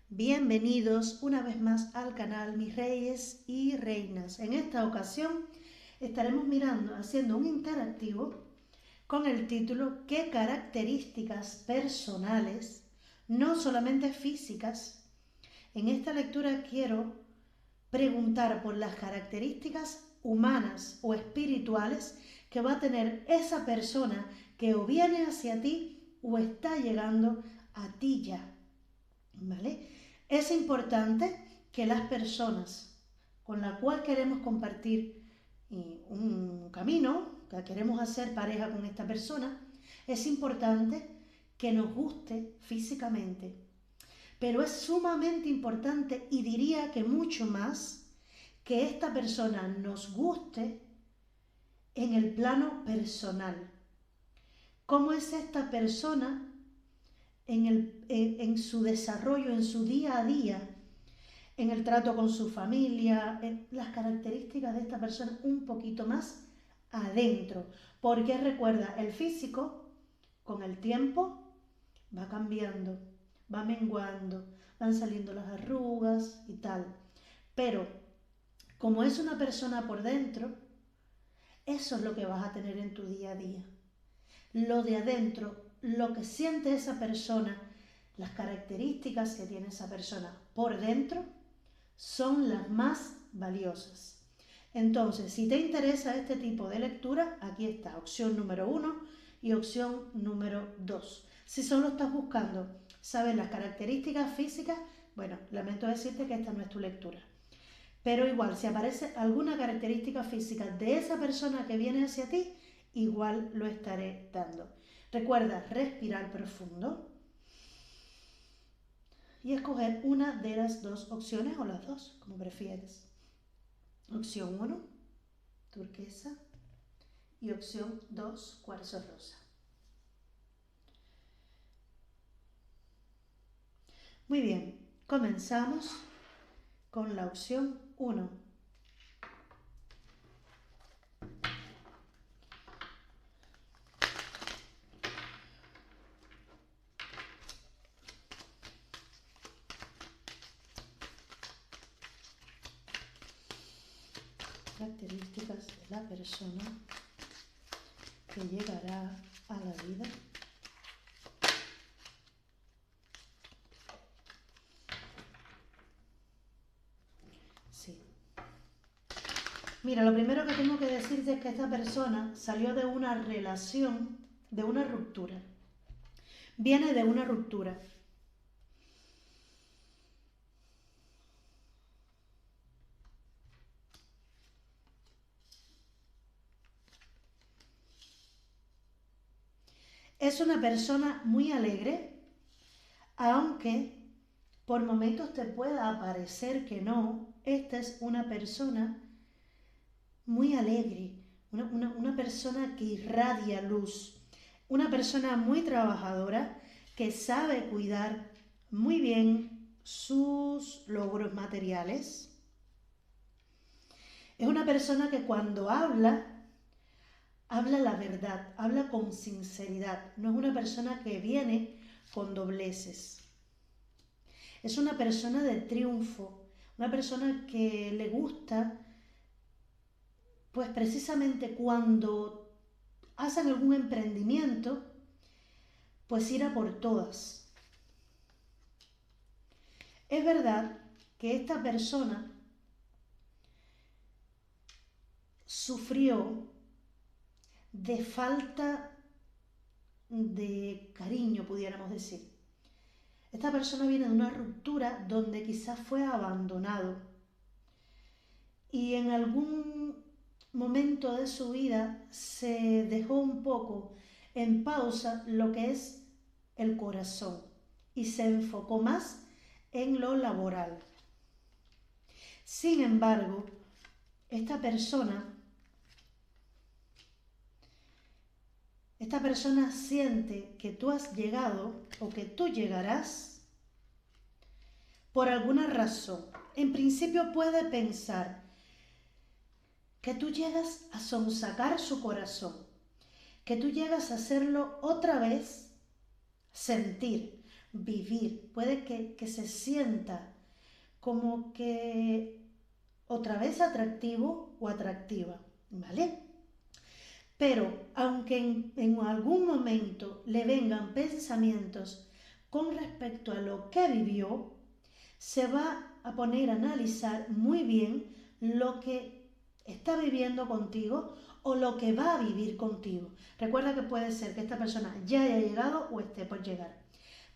Bienvenidos una vez más al canal Mis Reyes y Reinas. En esta ocasión estaremos haciendo un interactivo con el título ¿Qué características personales, no solamente físicas? En esta lectura quiero preguntar por las características humanas o espirituales que va a tener esa persona que o viene hacia ti o está llegando a ti ya. ¿Vale? Es importante que las personas con las cuales queremos compartir un camino, que queremos hacer pareja con esta persona, es importante que nos guste físicamente. Pero es sumamente importante, y diría que mucho más, que esta persona nos guste en el plano personal. ¿Cómo es esta persona en su desarrollo, en su día a día, en el trato con su familia, en las características de esta persona un poquito más adentro? Porque recuerda, el físico con el tiempo va cambiando, va menguando, van saliendo las arrugas y tal. Pero como es una persona por dentro, eso es lo que vas a tener en tu día a día. Lo de adentro, lo que siente esa persona, las características que tiene esa persona por dentro son las más valiosas. Entonces, si te interesa este tipo de lectura, aquí está opción número 1 y opción número 2. Si solo estás buscando saber las características físicas, bueno, lamento decirte que esta no es tu lectura. Pero igual, si aparece alguna característica física de esa persona que viene hacia ti, igual lo estaré dando. Recuerda respirar profundo y escoger una de las dos opciones o las dos, como prefieres. Opción 1, turquesa, y opción 2, cuarzo rosa. Muy bien, comenzamos con la opción 1. Características de la persona que llegará a la vida. Sí. Mira, lo primero que tengo que decirte es que esta persona salió de una relación, de una ruptura. Viene de una ruptura. Es una persona muy alegre, aunque por momentos te pueda parecer que no. Esta es una persona muy alegre, una persona que irradia luz, una persona muy trabajadora que sabe cuidar muy bien sus logros materiales. Es una persona que cuando habla la verdad, habla con sinceridad, no es una persona que viene con dobleces. Es una persona de triunfo, una persona que le gusta, pues precisamente cuando hacen algún emprendimiento, pues ir a por todas. Es verdad que esta persona sufrió de falta de cariño, pudiéramos decir. Esta persona viene de una ruptura donde quizás fue abandonado y en algún momento de su vida se dejó un poco en pausa lo que es el corazón y se enfocó más en lo laboral. Sin embargo, esta persona siente que tú has llegado o que tú llegarás por alguna razón. En principio puede pensar que tú llegas a sonsacar su corazón, que tú llegas a hacerlo otra vez sentir, vivir, puede que se sienta como que otra vez atractivo o atractiva, ¿vale? Pero aunque en algún momento le vengan pensamientos con respecto a lo que vivió, se va a poner a analizar muy bien lo que está viviendo contigo o lo que va a vivir contigo. Recuerda que puede ser que esta persona ya haya llegado o esté por llegar.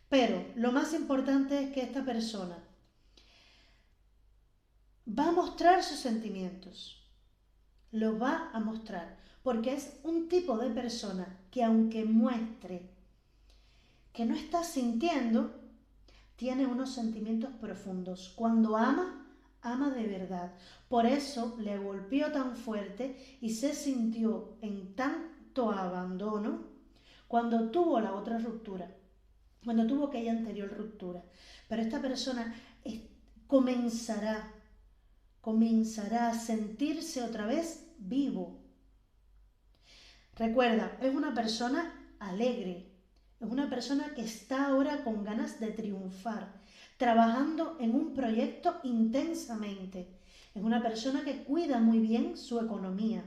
Pero lo más importante es que esta persona va a mostrar sus sentimientos, lo va a mostrar, porque es un tipo de persona que aunque muestre que no está sintiendo, tiene unos sentimientos profundos. Cuando ama, ama de verdad. Por eso le golpeó tan fuerte y se sintió en tanto abandono cuando tuvo la otra ruptura, cuando tuvo aquella anterior ruptura. Pero esta persona comenzará a sentirse otra vez vivo. Recuerda, es una persona alegre, es una persona que está ahora con ganas de triunfar, trabajando en un proyecto intensamente. Es una persona que cuida muy bien su economía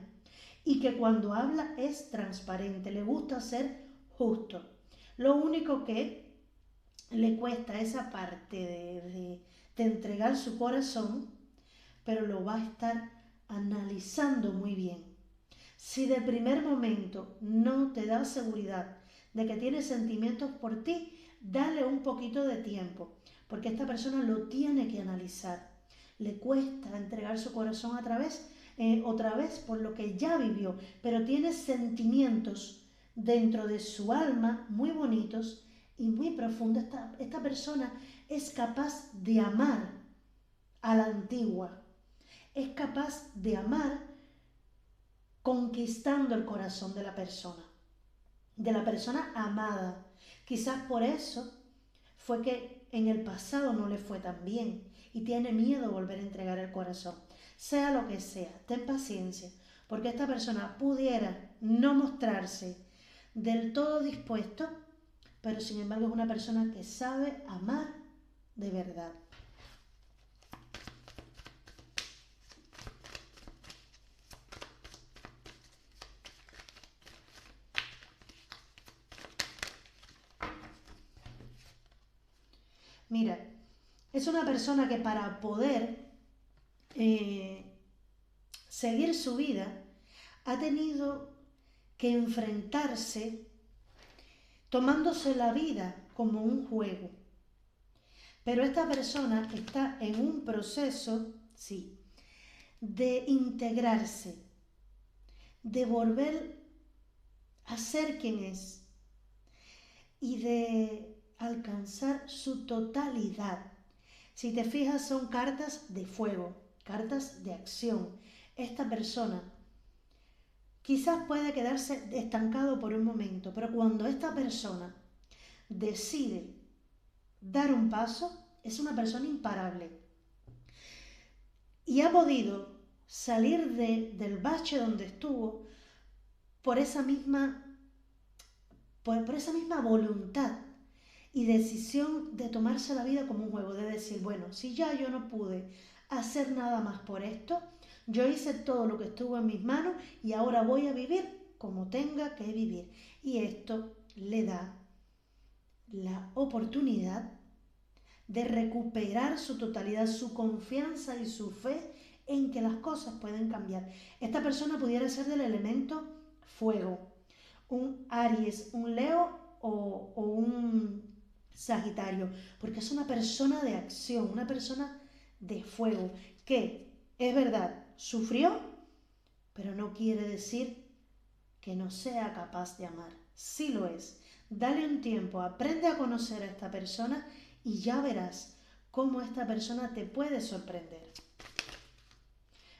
y que cuando habla es transparente, le gusta ser justo. Lo único que le cuesta esa parte de entregar su corazón, pero lo va a estar analizando muy bien. Si de primer momento no te da seguridad de que tiene sentimientos por ti, dale un poquito de tiempo, porque esta persona lo tiene que analizar. Le cuesta entregar su corazón otra vez por lo que ya vivió, pero tiene sentimientos dentro de su alma muy bonitos y muy profundos. Esta persona es capaz de amar a la antigua, es capaz de amar conquistando el corazón de la persona amada. Quizás por eso fue que en el pasado no le fue tan bien y tiene miedo de volver a entregar el corazón. Sea lo que sea, ten paciencia, porque esta persona pudiera no mostrarse del todo dispuesto, pero sin embargo es una persona que sabe amar de verdad. Mira, es una persona que para poder seguir su vida ha tenido que enfrentarse tomándose la vida como un juego. Pero esta persona está en un proceso, sí, de integrarse, de volver a ser quien es y de alcanzar su totalidad. Si te fijas, son cartas de fuego, cartas de acción. Esta persona quizás puede quedarse estancado por un momento, pero cuando esta persona decide dar un paso, es una persona imparable. Y ha podido salir del bache donde estuvo por esa misma voluntad y decisión de tomarse la vida como un juego, de decir, bueno, si ya yo no pude hacer nada más por esto, yo hice todo lo que estuvo en mis manos y ahora voy a vivir como tenga que vivir. Y esto le da la oportunidad de recuperar su totalidad, su confianza y su fe en que las cosas pueden cambiar. Esta persona pudiera ser del elemento fuego, un Aries, un Leo o un Sagitario, porque es una persona de acción, una persona de fuego, que es verdad, sufrió, pero no quiere decir que no sea capaz de amar. Sí lo es. Dale un tiempo, aprende a conocer a esta persona y ya verás cómo esta persona te puede sorprender.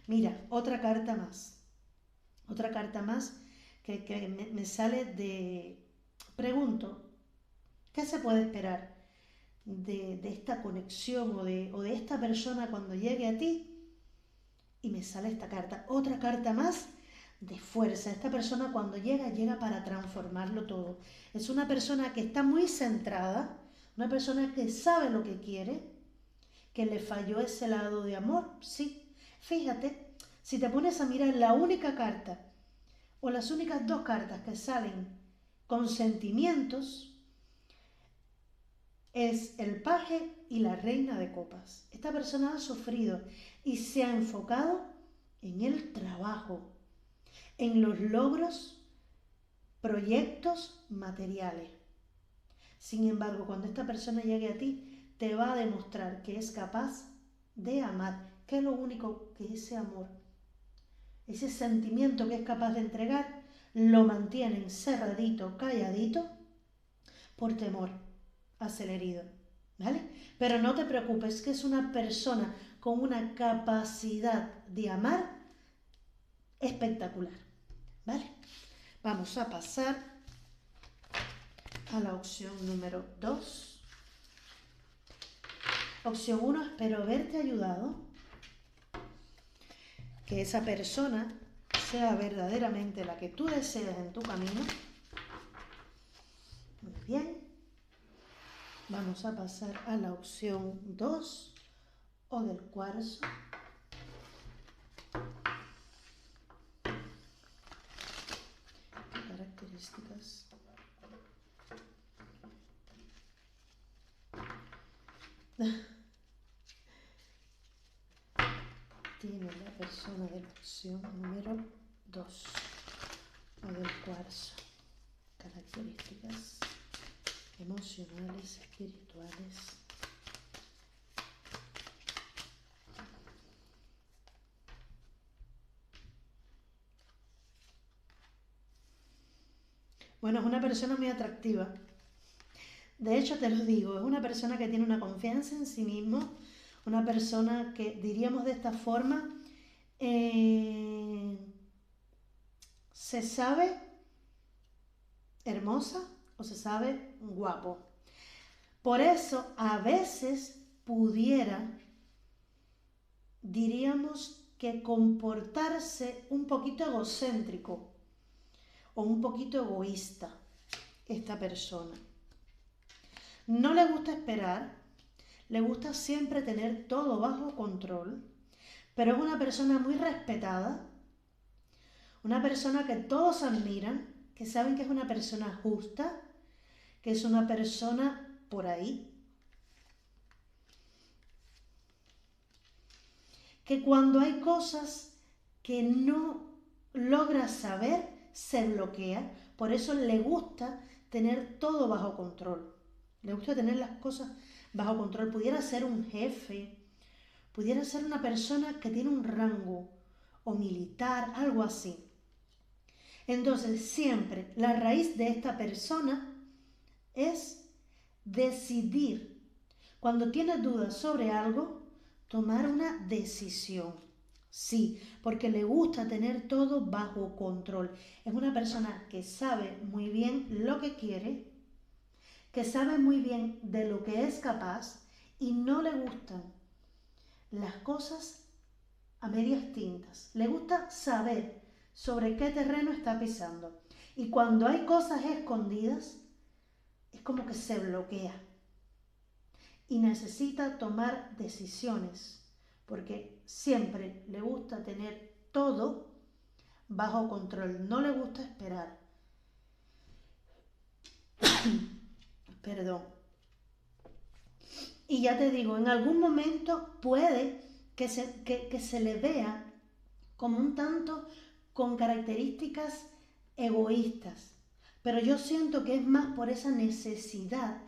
Mira, otra carta más que me sale de... Pregunto, ¿qué se puede esperar de esta conexión o de esta persona cuando llegue a ti? Y me sale esta carta, otra carta más de fuerza. Esta persona cuando llega para transformarlo todo. Es una persona que está muy centrada, Una persona que sabe lo que quiere, que le falló ese lado de amor, sí. Fíjate, si te pones a mirar la única carta o las únicas dos cartas que salen con sentimientos, es el paje y la reina de copas. Esta persona ha sufrido y se ha enfocado en el trabajo, en los logros, proyectos materiales. Sin embargo, cuando esta persona llegue a ti, te va a demostrar que es capaz de amar, que es lo único que ese amor, ese sentimiento que es capaz de entregar, lo mantiene encerradito, calladito, por temor a ser herido, ¿vale? Pero no te preocupes, que es una persona con una capacidad de amar espectacular, ¿vale? Vamos a pasar a la opción número 2. Opción 1, espero haberte ayudado, que esa persona sea verdaderamente la que tú deseas en tu camino. Muy bien. Vamos a pasar a la opción 2 o del cuarzo. ¿Qué características? Tiene la persona de la opción número 2 o del cuarzo. Características emocionales, espirituales. Bueno, es una persona muy atractiva. De hecho, te lo digo, es una persona que tiene una confianza en sí mismo, una persona que, diríamos de esta forma, se sabe hermosa o se sabe guapo. Por eso, a veces pudiera, diríamos que comportarse un poquito egocéntrico o un poquito egoísta esta persona. No le gusta esperar, le gusta siempre tener todo bajo control, pero es una persona muy respetada, una persona que todos admiran, que saben que es una persona justa, que es una persona por ahí, que cuando hay cosas que no logra saber, se bloquea. Por eso le gusta tener todo bajo control. Le gusta tener las cosas bajo control. Pudiera ser un jefe, pudiera ser una persona que tiene un rango o militar, algo así. Entonces, siempre la raíz de esta persona es decidir. Cuando tienes dudas sobre algo, tomar una decisión. Sí, porque le gusta tener todo bajo control. Es una persona que sabe muy bien lo que quiere, que sabe muy bien de lo que es capaz y no le gustan las cosas a medias tintas. Le gusta saber sobre qué terreno está pisando. Y cuando hay cosas escondidas, es como que se bloquea y necesita tomar decisiones, porque siempre le gusta tener todo bajo control, no le gusta esperar. Perdón. Y ya te digo, en algún momento puede que se le vea como un tanto con características egoístas, pero yo siento que es más por esa necesidad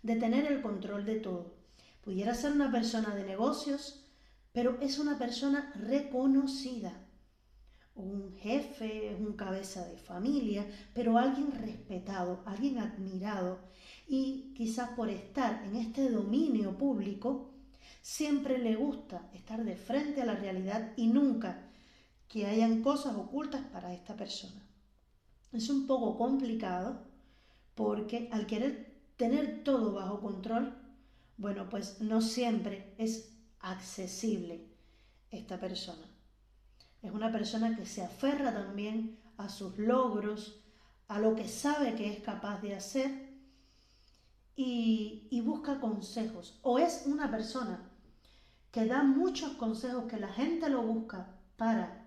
de tener el control de todo. Pudiera ser una persona de negocios, pero es una persona reconocida. Un jefe, un cabeza de familia, pero alguien respetado, alguien admirado. Y quizás por estar en este dominio público, siempre le gusta estar de frente a la realidad y nunca que hayan cosas ocultas para esta persona. Es un poco complicado porque al querer tener todo bajo control, bueno, pues no siempre es accesible esta persona. Es una persona que se aferra también a sus logros, a lo que sabe que es capaz de hacer y busca consejos. O es una persona que da muchos consejos, que la gente lo busca para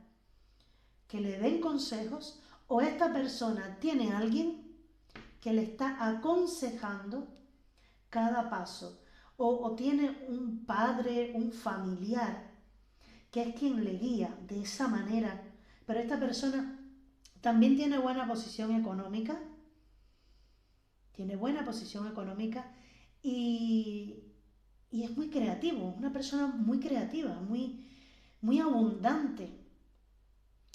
que le den consejos, o esta persona tiene a alguien que le está aconsejando cada paso, o tiene un padre, un familiar, que es quien le guía de esa manera. Pero esta persona también tiene buena posición económica y, y es muy creativo, una persona muy creativa, muy abundante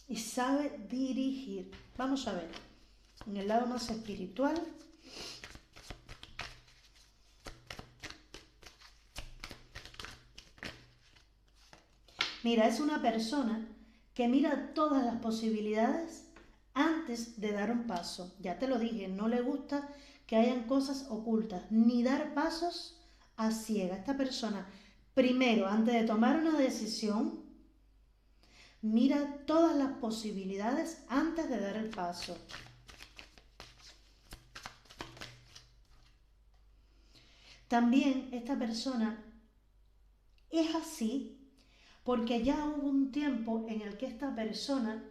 y sabe dirigir. Vamos a ver, en el lado más espiritual, mira, es una persona que mira todas las posibilidades antes de dar un paso. Ya te lo dije, no le gusta que hayan cosas ocultas, ni dar pasos a ciegas. Esta persona, primero, antes de tomar una decisión, mira todas las posibilidades antes de dar el paso. También esta persona es así porque ya hubo un tiempo en el que esta persona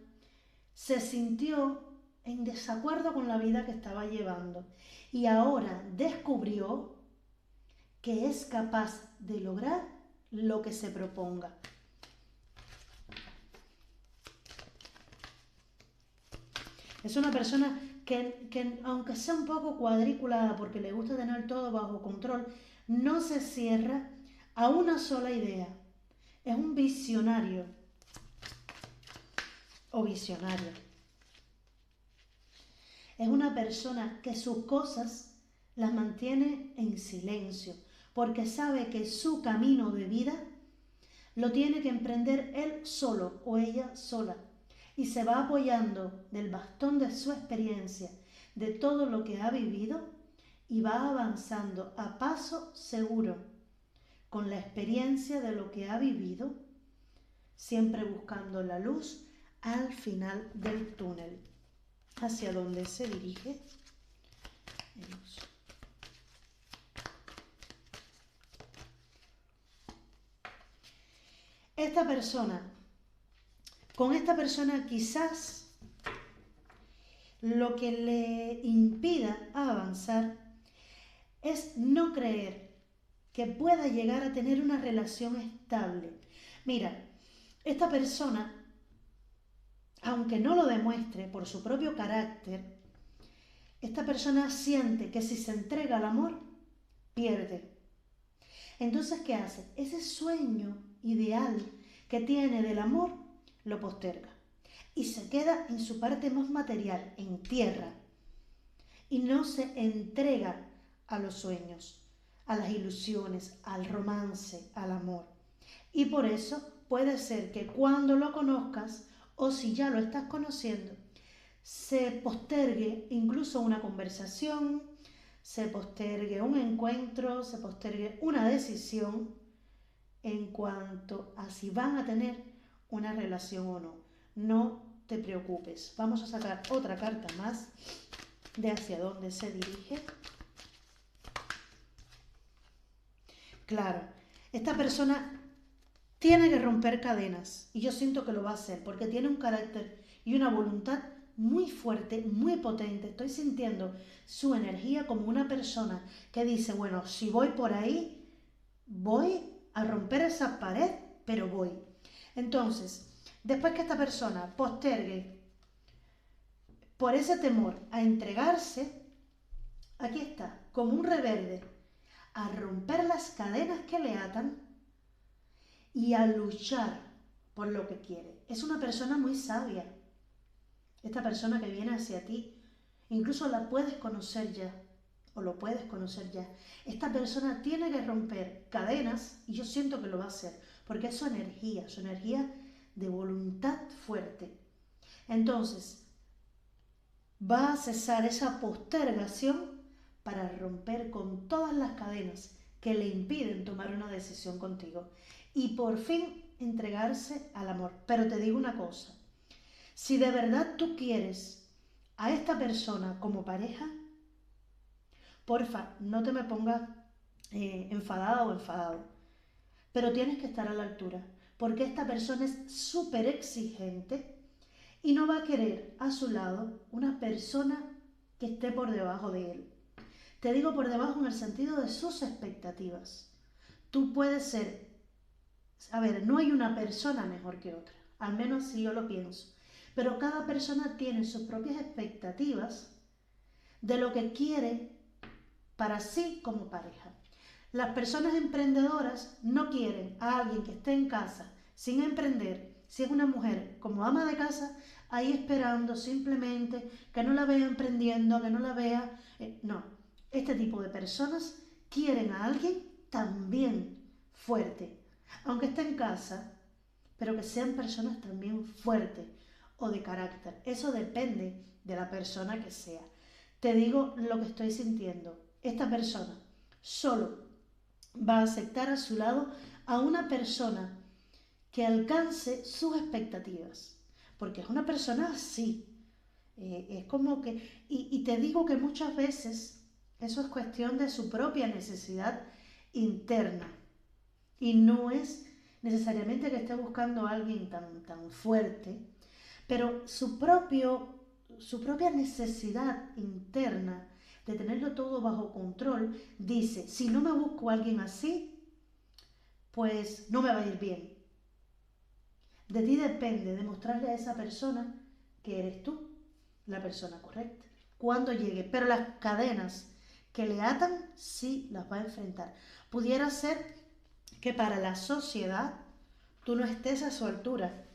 se sintió en desacuerdo con la vida que estaba llevando y ahora descubrió que es capaz de lograr lo que se proponga. Es una persona que aunque sea un poco cuadriculada porque le gusta tener todo bajo control, no se cierra a una sola idea. Es un visionario o visionaria. Es una persona que sus cosas las mantiene en silencio porque sabe que su camino de vida lo tiene que emprender él solo o ella sola y se va apoyando del bastón de su experiencia, de todo lo que ha vivido y va avanzando a paso seguro con la experiencia de lo que ha vivido, siempre buscando la luz al final del túnel. ¿Hacia dónde se dirige? Con esta persona quizás lo que le impida avanzar es no creer que pueda llegar a tener una relación estable. Mira, esta persona, aunque no lo demuestre por su propio carácter, esta persona siente que si se entrega al amor, pierde. Entonces, ¿qué hace? Ese sueño ideal que tiene del amor, lo posterga. Y se queda en su parte más material, en tierra. Y no se entrega a los sueños, a las ilusiones, al romance, al amor. Y por eso puede ser que cuando lo conozcas, o si ya lo estás conociendo, se postergue incluso una conversación, se postergue un encuentro, se postergue una decisión en cuanto a si van a tener una relación o no. No te preocupes. Vamos a sacar otra carta más de hacia dónde se dirige. Claro, esta persona tiene que romper cadenas y yo siento que lo va a hacer porque tiene un carácter y una voluntad muy fuerte, muy potente. Estoy sintiendo su energía como una persona que dice, bueno, si voy por ahí, voy a romper esa pared, pero voy. Entonces, después que esta persona postergue por ese temor a entregarse, aquí está, como un reverde, a romper las cadenas que le atan y a luchar por lo que quiere. Es una persona muy sabia. Esta persona que viene hacia ti, incluso la puedes conocer ya, o lo puedes conocer ya. Esta persona tiene que romper cadenas y yo siento que lo va a hacer, porque es su energía de voluntad fuerte. Entonces, va a cesar esa postergación para romper con todas las cadenas que le impiden tomar una decisión contigo y por fin entregarse al amor. Pero te digo una cosa, si de verdad tú quieres a esta persona como pareja, porfa, no te me pongas enfadada o enfadado, pero tienes que estar a la altura, porque esta persona es súper exigente y no va a querer a su lado una persona que esté por debajo de él. Te digo por debajo en el sentido de sus expectativas. Tú puedes ser, a ver, no hay una persona mejor que otra, al menos si yo lo pienso, pero cada persona tiene sus propias expectativas de lo que quiere para sí como pareja. Las personas emprendedoras no quieren a alguien que esté en casa sin emprender, si es una mujer como ama de casa, ahí esperando simplemente que no la vea emprendiendo, que no la vea... no, este tipo de personas quieren a alguien también fuerte, aunque esté en casa, pero que sean personas también fuertes o de carácter. Eso depende de la persona que sea. Te digo lo que estoy sintiendo. Esta persona solo va a aceptar a su lado a una persona que alcance sus expectativas, porque es una persona así. Es como que, y te digo que muchas veces eso es cuestión de su propia necesidad interna y no es necesariamente que esté buscando a alguien tan fuerte, pero su propia necesidad interna de tenerlo todo bajo control dice, si no me busco a alguien así, pues no me va a ir bien. De ti depende demostrarle a esa persona que eres tú la persona correcta cuando llegue, pero las cadenas que le atan sí las va a enfrentar. Pudiera ser que para la sociedad tú no estés a su altura,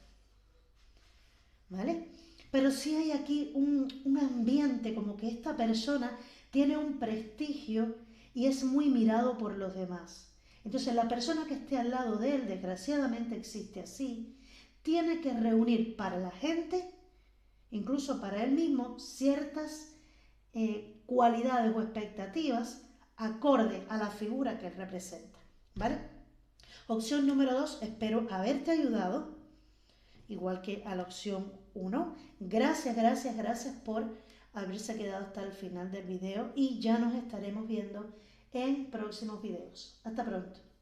¿vale? Pero sí hay aquí un ambiente como que esta persona tiene un prestigio y es muy mirado por los demás. Entonces la persona que esté al lado de él, desgraciadamente existe así, tiene que reunir para la gente, incluso para él mismo, ciertas cualidades o expectativas acorde a la figura que él representa, ¿vale? Opción número 2, espero haberte ayudado, igual que a la opción 1. Gracias, gracias, gracias por haberse quedado hasta el final del video y ya nos estaremos viendo en próximos videos. Hasta pronto.